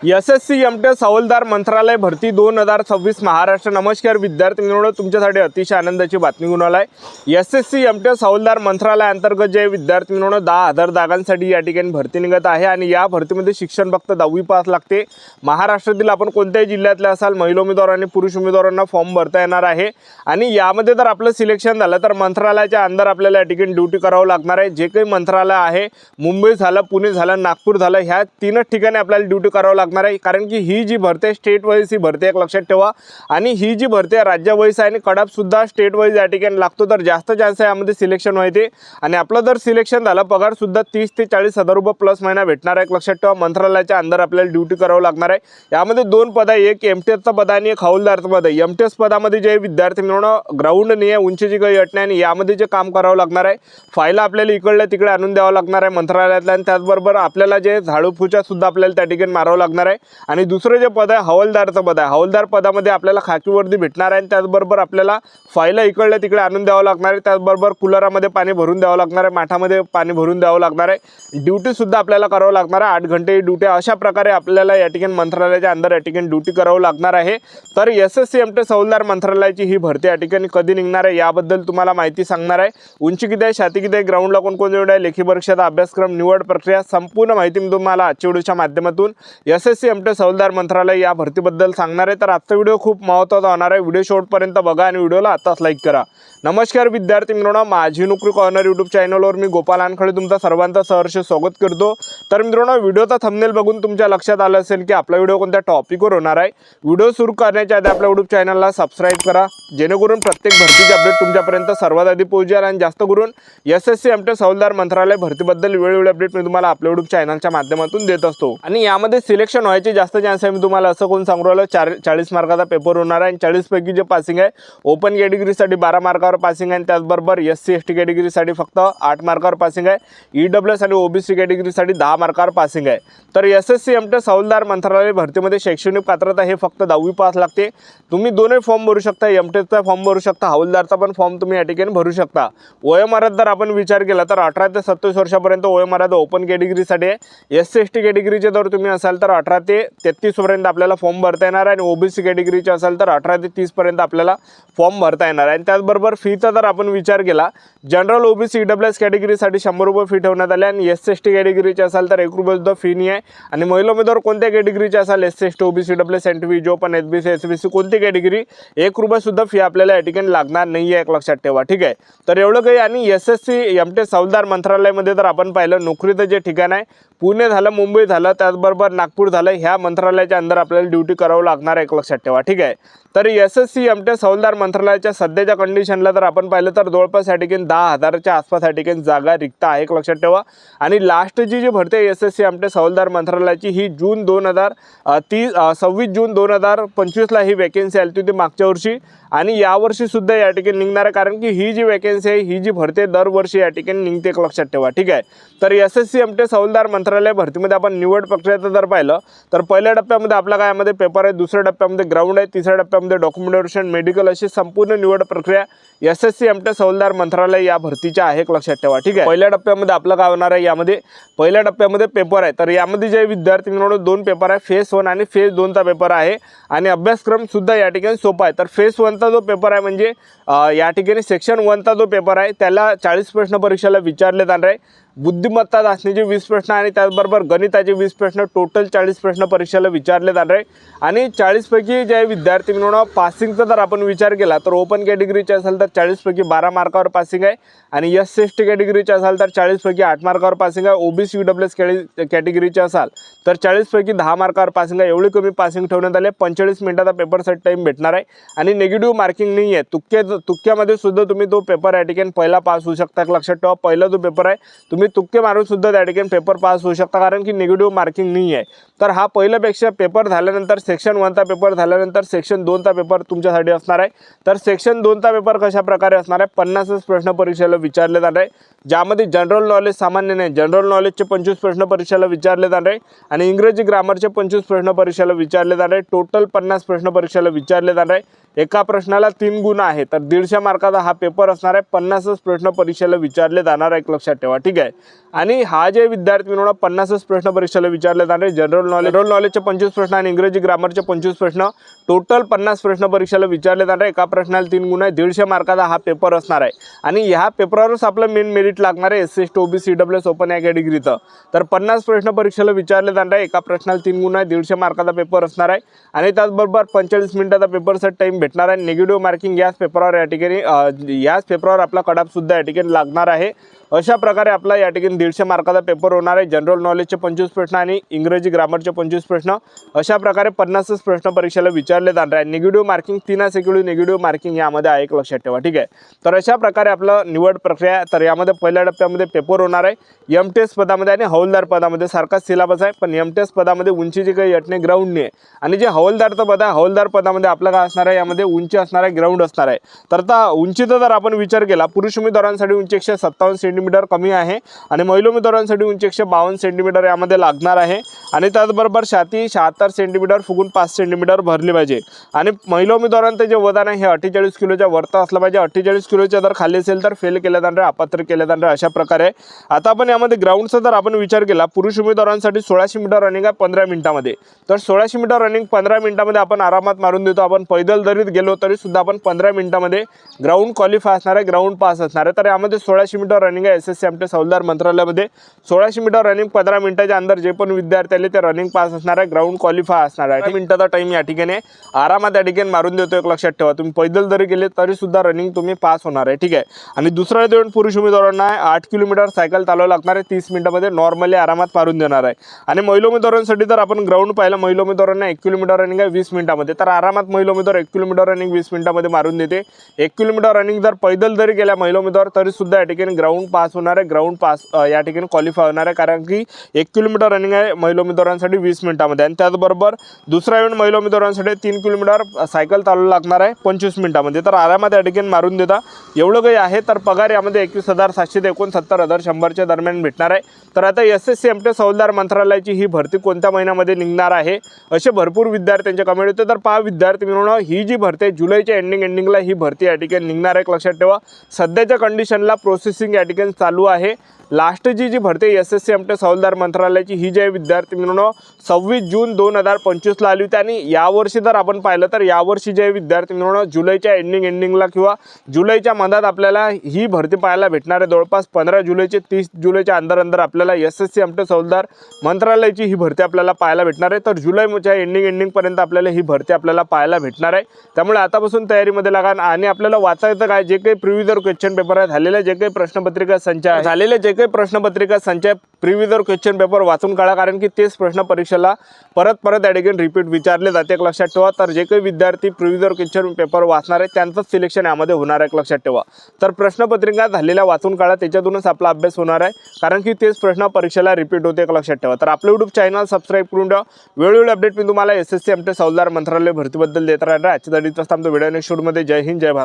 SSC एमटेस हवालदार मंत्रालय भरती 2026 महाराष्ट्र। नमस्कार विद्यार्थी मित्रांनो, तुमच्यासाठी अतिशय आनंदाची बातमी घेऊन आलाय। एसएससी एमटेस हवालदार मंत्रालय अंतर्गत जे विद्यार्थी मित्रांनो 10,000 जागांसाठी या ठिकाणी भरती निघत आहे आणि या भरतीमध्ये शिक्षण फक्त 10वी पास लागते। महाराष्ट्रातील आपण कोणत्याही जिल्ह्यातले असाल, महिला उमेदवार आणि पुरुष उमेदवारांना फॉर्म भरता येणार आहे आणि यामध्ये जर आपलं सिलेक्शन झालं तर मंत्रालयाच्या अंदर आपल्याला या ठिकाणी ड्युटी करावं लागणार आहे। जे काही मंत्रालय आहे, मुंबई झालं, पुणे झालं, नागपूर झालं, ह्या तीनच ठिकाणी आपल्याला ड्युटी करावं लागणार आहे। कारण की ही जी भरती स्टेट वाईज ही भरती एक लक्षात ठेवा आणि ही जी भरती राज्य वाईज आहे आणि कडाप सुद्धा स्टेट वाईज या ठिकाणी लागतो, तर जास्त चान्स आहे यामध्ये सिलेक्शन व्हायचे। आणि आपलं जर सिलेक्शन झालं, पगार सुद्धा 30 ते 40 हजार रुपये प्लस महिना भेटणार आहे। लक्षात ठेवा, मंत्रालयाच्या अंदर आपल्याला ड्युटी करावं लागणार आहे। यामध्ये दोन पद आहे, एक एमटेसचं पद आणि एक हवालदारचं पद आहे। एमटेस पदामध्ये जे विद्यार्थी मिळवणं ग्राउंड नाही आहे, उंचीची काही अट नाही आणि यामध्ये जे काम करावं लागणार आहे, फायला आपल्याला इकडल्या तिकडे आणून द्यावं लागणार आहे मंत्रालयातल्या आणि त्याचबरोबर आपल्याला जे झाडूफुचा सुद्धा आपल्याला त्या ठिकाणी मारावं लागणार आहे। आणि दुसरं जे पद आहे हवालदारचं पद आहे, हवालदार पदामध्ये आपल्याला खाकी वर्दी भेटणार आहे आणि त्याचबरोबर आपल्याला फायला इकडल्या तिकडे आणून द्यावं लागणार आहे। त्याचबरोबर कुलरामध्ये पाणी भरून द्यावं लागणार आहे, माठामध्ये पाणी भरून द्यावं लागणार आहे। ड्युटी सुद्धा आपल्याला करावं लागणार आहे, 8 घंटे ड्युटी। अशा प्रकारे आपल्याला या ठिकाणी मंत्रालयाच्या अंदर या ठिकाणी ड्युटी करावं लागणार आहे। तर एसएससी एमटेस हवालदार मंत्रालयाची ही भरती या ठिकाणी कधी निघणार आहे याबद्दल तुम्हाला माहिती सांगणार आहे। उंची किती आहे, छाती किती आहे, ग्राउंडला कोणकोणते आहे, लेखी परीक्षेचा अभ्यासक्रम, निवड प्रक्रिया, संपूर्ण माहिती मी तुम्हाला आजच्या व्हिडिओच्या माध्यमातून एसएससी एमटेस हवालदार मंत्रालय या भरतीबद्दल सांगणार आहे। तर आजचा व्हिडिओ खूप महत्त्वाचा होणार आहे, व्हिडिओ शेवटपर्यंत बघा आणि व्हिडिओला आताच लाईक करा। नमस्कार विद्यार्थी मित्रांनो, माझी नोकरी कॉर्नर यूट्यूब चॅनलवर मी गोपाल आनखळे तुमचं सर्वांचं सहर्ष स्वागत करतो। तर मित्रांनो, व्हिडिओचा थंबनेल बघून तुमच्या लक्षात आलं असेल की आपला व्हिडिओ कोणत्या टॉपिकवर होणार आहे। व्हिडिओ सुरू करण्याच्या आधी आपल्या यूट्यूब चॅनलला सबस्क्राईब करा, जेणेकरून प्रत्येक भरतीचे अपडेट तुमच्यापर्यंत सर्वात आधी पोहोचेल आणि जास्त करून एसएससी एमटेस हवालदार मंत्रालय भरतीबद्दल वेळोवेळी अपडेट मी तुम्हाला आपल्या यूट्यूब चॅनलच्या माध्यमातून देत असतो। आणि यामध्ये सिलेक्शन व्हायचे जास्त चान्स आहे। मी तुम्हाला असं कोण सांगू राहिलो, 40 मार्काचा पेपर होणार आहे आणि 40 पैकी जे पासिंग आहे, ओपन कॅटेगरीसाठी 12 मार्कावर पासिंग आहे, त्याचबरोबर एससी एसटी कॅटेगरीसाठी फक्त 8 मार्कावर पासिंग आहे, ईडब्ल्यूएस आणि ओबीसी कॅटेगरीसाठी 10 मार्कावर पासिंग आहे। तर एसएससी एमटेस हवालदार मंत्रालय भरतीमध्ये शैक्षणिक पात्रता हे फक्त 10वी पास लागते। तुम्ही दोन्ही फॉर्म भरू शकता, एमटेसचा फॉर्म भरू शकता, हवालदारचा पण फॉर्म तुम्ही या ठिकाणी भरू शकता। वयोमर्यादा जर आपण विचार केला तर 18 ते 27 वर्षापर्यंत वयोमर्यादा ओपन कॅटेगरीसाठी आहे। एससी एसटी कॅटेगरीचे जर तुम्ही असाल तर 18 ते 33 पर्यंत आपल्याला फॉर्म भरता येणार आहे आणि ओबीसी कॅटेगरीचे असेल तर 18 ते 30 पर्यंत आपल्याला फॉर्म भरता येणार आहे। आणि त्याचबरोबर फीचा जर आपण विचार केला, जनरल ओबीसी ईडब्ल्यूएस कॅटेगरीसाठी 100 रुपये फी ठेवण्यात आले आणि एससी एसटी कॅटेगरीचे असाल तर 1 रुपये सुद्धा फी नाही आहे। आणि महिला उमेदवार कोणत्या कॅटेगरीचे असाल, SC ST OBC EWS NTV जो पण एसबीसी एसबीसी कोणती कॅटेगरी, 1 रुपये सुद्धा फी आपल्याला या ठिकाणी लागणार नाही आहे, एक लक्षात ठेवा, ठीक आहे। तर एवढं काही। आणि एसएससी एमटेस हवालदार मंत्रालयामध्ये जर आपण पाहिलं, नोकरीचं जे ठिकाण आहे पुणे झालं, मुंबई झालं, त्याचबरोबर नागपूर झालं, ह्या मंत्रालयाच्या अंदर आपल्याला ड्युटी करावं लागणार आहे, एक लक्षात ठेवा, ठीक आहे। तर एसएससी एमटेस हवालदार मंत्रालयाच्या सध्याच्या कंडिशनला जर आपण पाहिलं तर जवळपास या ठिकाणी 10,000च्या आसपास या ठिकाणी जागा रिक्त आहे, एक लक्षात ठेवा। आणि लास्टची जी भरती आहे एसएससी एमटेस हवालदार मंत्रालयाची ही 26 जून 2025ला ही वॅकेन्सी आली होती मागच्या वर्षी आणि यावर्षी सुद्धा या ठिकाणी निघणार आहे। कारण की ही जी वॅकेन्सी आहे, ही जी भरती आहे दरवर्षी या ठिकाणी निघते, एक लक्षात ठेवा, ठीक आहे। तर एसएससी एमटेस हवालदार मंत्रालय भरतीमध्ये आपण निवड प्रक्रियेचं जर पाहिलं तर पहिल्या टप्प्यामध्ये आपला काय यामध्ये पेपर आहे, दुसऱ्या टप्प्यामध्ये ग्राउंड आहे, तिसऱ्या टप्प्यामध्ये डॉक्युमेंटेशन, मेडिकल अशी संपूर्ण निवड प्रक्रिया एसएससी एमटेस हवालदार मंत्रालय या भरतीच्या आहे, एक लक्षात ठेवा, ठीक आहे। पहिल्या टप्प्यामध्ये आपलं काय होणार आहे, यामध्ये पहिल्या टप्प्यामध्ये पेपर आहे। तर यामध्ये जे विद्यार्थी मित्रांनो 2 पेपर आहे, फेज 1 आणि फेज 2चा पेपर आहे आणि अभ्यासक्रम सुद्धा या ठिकाणी सोपा आहे। तर फेज 1चा जो पेपर आहे म्हणजे या ठिकाणी सेक्शन 1चा जो पेपर आहे त्याला 40 प्रश्न परीक्षेला विचारले जाणार आहे। बुद्धिमत्ता चाचणीचे 20 प्रश्न आणि त्याचबरोबर गणिताचे 20 प्रश्न, टोटल 40 प्रश्न परीक्षेला विचारले जाणार आहे। आणि 40 पैकी जे विद्यार्थी मिळवणं पासिंगचा जर आपण विचार केला तर ओपन कॅटेगरीचे असेल तर 40 पैकी 12 मार्कावर पासिंग आहे आणि एससी एसटी कॅटेगरीचे असाल तर 40 पैकी 8 मार्कावर पासिंग आहे। ओबीसी ईडब्ल्यूएस कॅटेगरीचे असाल तर 40 पैकी 10 मार्कावर पासिंग आहे। एवढी कमी पासिंग ठेवण्यात आले। 45 मिनिटाचा पेपरसाठी टाईम भेटणार आहे आणि निगेटिव्ह मार्किंग नाही आहे। तुक्क्यामध्ये सुद्धा तुम्ही तो पेपर या ठिकाणी पहिला पास होऊ शकता, लक्षात ठेवा। पहिला जो पेपर आहे तुम्ही तुक्के मारून सुद्धा त्या ठिकाणी पेपर पास होऊ शकता, कारण की निगेटिव्ह मार्किंग नाही आहे। तर हा पहिल्यापेक्षा पेपर झाल्यानंतर सेक्शन 1चा पेपर झाल्यानंतर सेक्शन 2चा पेपर तुमच्यासाठी असणार आहे। तर सेक्शन 2चा पेपर कशा प्रकारे असणार आहे, 50 प्रश्न परीक्षेला विचारले जाणार आहे, ज्यामध्ये जनरल नॉलेज सामान्य नाही, जनरल नॉलेजचे 25 प्रश्न परीक्षेला विचारले जाणार आहे आणि इंग्रजी ग्रामरचे 25 प्रश्न परीक्षेला विचारले जाणार आहे। टोटल 50 प्रश्न परीक्षेला विचारले जाणार आहे। एका प्रश्नाला 3 गुण आहे, तर 150 मार्काचा हा पेपर असणार आहे। 50 प्रश्न परीक्षेला विचारले जाणार आहे, लक्षात ठेवा, ठीक आहे। आणि हा जे विद्यार्थी मित्रांनो 50 प्रश्न परीक्षेला विचारले जाणार जनरल जनरल नॉलेजचे 25 प्रश्न आणि इंग्रजी ग्रामरचे 25 प्रश्न, टोटल 50 प्रश्न परीक्षेला विचारले जाणार आहे। एका प्रश्नाला 3 गुण आहे, 150 मार्काचा हा पेपर असणार आहे आणि ह्या पेपरवरच आपलं मेन मेरिट लागणार आहे SC ST OBC EWS open या कॅटेगरीचं। तर 50 प्रश्न परीक्षेला विचारले जाणार आहे, एका प्रश्नाला 3 गुण आहे, 150 मार्काचा पेपर असणार आहे आणि त्याचबरोबर 45 मिनिटाचा पेपरचा टाइम भेटणार आहे। निगेटिव्ह मार्किंग याच पेपरवर या ठिकाणी याच पेपरवर आपला कट-ऑफ सुद्धा या ठिकाणी लागणार आहे। अशा प्रकारे आपला या ठिकाणी 150 मार्काचा पेपर होणार आहे। जनरल नॉलेजचे 25 प्रश्न आणि इंग्रजी ग्रामरचे 25 प्रश्न, अशा प्रकारे 50 प्रश्न परीक्षेला विचारले जाणार आहे। Negative marking 3 secular negative marking यामध्ये आहे, एक लक्षात ठेवा, ठीक आहे। तर अशा प्रकारे आपलं निवड प्रक्रिया, तर यामध्ये पहिल्या टप्प्यामध्ये पेपर होणार आहे MTS पदामध्ये आणि हवालदार पदामध्ये सारखाच सिलेबस आहे, पण MTS पदामध्ये उंचीची काही अट नाही, ग्राउंड नाही आहे आणि जे हवालदारचं पद आहे हवालदार पदामध्ये आपलं काय असणार आहे, यामध्ये उंची असणार आहे, ग्राउंड असणार आहे। तर आता उंचीचा जर आपण विचार केला, पुरुष उमेदवारांसाठी उंची 157 सेंटीमीटर कमी आहे आणि महिला उमेदवारांसाठी उंची 152 सेंटीमीटर यामध्ये लागणार आहे आणि त्याचबरोबर छाती 76 सेंटीमीटर फुगून 5 सेंटीमीटर भरली पाहिजे आणि महिला उमेदवारांचं जे वजन आहे हे 48 किलोच्या वरती असलं पाहिजे। 48 किलोच्या जर खाली असेल तर फेल केलं जाणार, अपात्र केलं जाणार, अशा प्रकारे। आता आपण यामध्ये ग्राउंडचा जर आपण विचार केला, पुरुष उमेदवारांसाठी 1600 मीटर रनिंग आहे 15 मिनिटांमध्ये, तर 1600 मीटर रनिंग 15 मिनिटांमध्ये आपण आरामात मारून देतो। आपण पैदल दरीत गेलो तरी सुद्धा आपण 15 मिनिटांमध्ये ग्राउंड क्वालिफाय असणार आहे, ग्राउंड पास असणार आहे। तर यामध्ये 1600 मीटर रनिंग आहे SSC MTS हवालदार मंत्रालयामध्ये, 1600 मीटर रनिंग 15 मिनिटाच्या अंदर जे पण विद्यार्थी आले ते रनिंग पास असणार आहे, ग्राउंड क्वालिफाय असणार आहे। 8 मिनिटाचा टाइम या ठिकाणी आरामात या ठिकाणी मारून देतो, एक लक्षात ठेवा। तुम्ही पैदल जरी गेले तरी सुद्धा रनिंग तुम्ही पास होणार आहे, ठीक आहे। आणि दुसरा देऊन पुरुष उमेदवारांना 8 किलोमीटर सायकल चालवावं लागणार आहे, 30 मिनिटांमध्ये नॉर्मली आरामात मारून देणार आहे। आणि महिला उमेदवारांसाठी जर आपण ग्राउंड पाहिलं, महिला उमेदवारांना 1 किलोमीटर रनिंग आहे 20 मिनिटांमध्ये, तर आरामात महिला उमेदवार 1 किलोमीटर रनिंग 20 मिनिटांमध्ये मारून देते। 1 किलोमीटर रनिंग जर पैदल जरी गेल्या महिला उमेदवार तरी सुद्धा या ठिकाणी ग्राउंड पास होणार आहे, ग्राउंड पास या ठिकाणी क्वालिफाय होणार आहे, कारण की 1 किलोमीटर रनिंग आहे महिला उमेदवारांसाठी 20 मिनिटांमध्ये। आणि त्याचबरोबर दुसरा इव्हेंट महिला उमेदवारांसाठी 3 किलोमीटर सायकल चालवावं लागणार आहे 25 मिनिटांमध्ये, तर आरामात या ठिकाणी मारून देता। एवढं काही आहे, तर पगार यामध्ये 21,700 ते 69,100च्या दरम्यान भेटणार आहे। तर आता SSC MTS हवालदार मंत्रालयाची ही भरती कोणत्या महिन्यामध्ये निघणार आहे, असे भरपूर विद्यार्थ्यांचे कमेंट होते। तर पहा विद्यार्थी मिळून, ही जी भरती आहे जुलैच्या एंडिंगला ही भरती या ठिकाणी निघणार आहे, लक्षात ठेवा। सध्याच्या कंडिशनला प्रोसेसिंग या ठिकाणी चालू आहे। लास्टची जी भरती SSC MTS हवालदार मंत्रालयाची ही जी आहे विद्यार्थी मिळून 26 जून 2025ला आली होती आणि यावर्षी जर आपण पाहिलं तर यावर्षी जे विद्यार्थी मिळून जुलैच्या एंडिंगला किंवा जुलैच्या मधात आपल्याला ही भरती पाहायला भेटणार आहे। जवळपास 15 जुलैचे 30 जुलैच्या अंदर आपल्याला SSC MTS हवालदार मंत्रालयाची ही भरती आपल्याला पाहायला भेटणार आहे। तर जुलैच्या एंडिंगपर्यंत आपल्याला ही भरती आपल्याला पाहायला भेटणार आहे। त्यामुळे आतापासून तयारीमध्ये लागा आणि आपल्याला वाचायचं काय, जे काही प्रिव्हिजर क्वेश्चन पेपर आहे झालेले, जे काही प्रश्नपत्रिका संच आहे झालेले, जे काही प्रश्नपत्रिका संच प्रिव्हिजर क्वेश्चन पेपर वाचून काढा, कारण की तेच प्रश्न परीक्षेला परत या ठिकाणी रिपीट विचारले जाते, एक लक्षात ठेवा। तर जे काही विद्यार्थी प्रिव्हिजर क्वेश्चन पेपर वाचणार आहे त्यांचंच सिलेक्शन यामध्ये होणार आहे, एक लक्षात ठेवा। तर प्रश्नपत्रिका झालेल्या वाचून काढा, त्याच्यातूनच आपला अभ्यास होणार आहे, कारण की तेच प्रश्न परीक्षेला रिपीट होते, एक लक्षात ठेवा। तर आपलं YouTube चॅनल सबस्क्राईब करून ठेवा, वेळोवेळी अपडेट मी तुम्हाला SSC MTS हवालदार मंत्रालय भरतीबद्दल देत राहणार आहे। आजच्या व्हिडिओ नेक्स्ट शूटमध्ये। जय हिंद, जय भारत।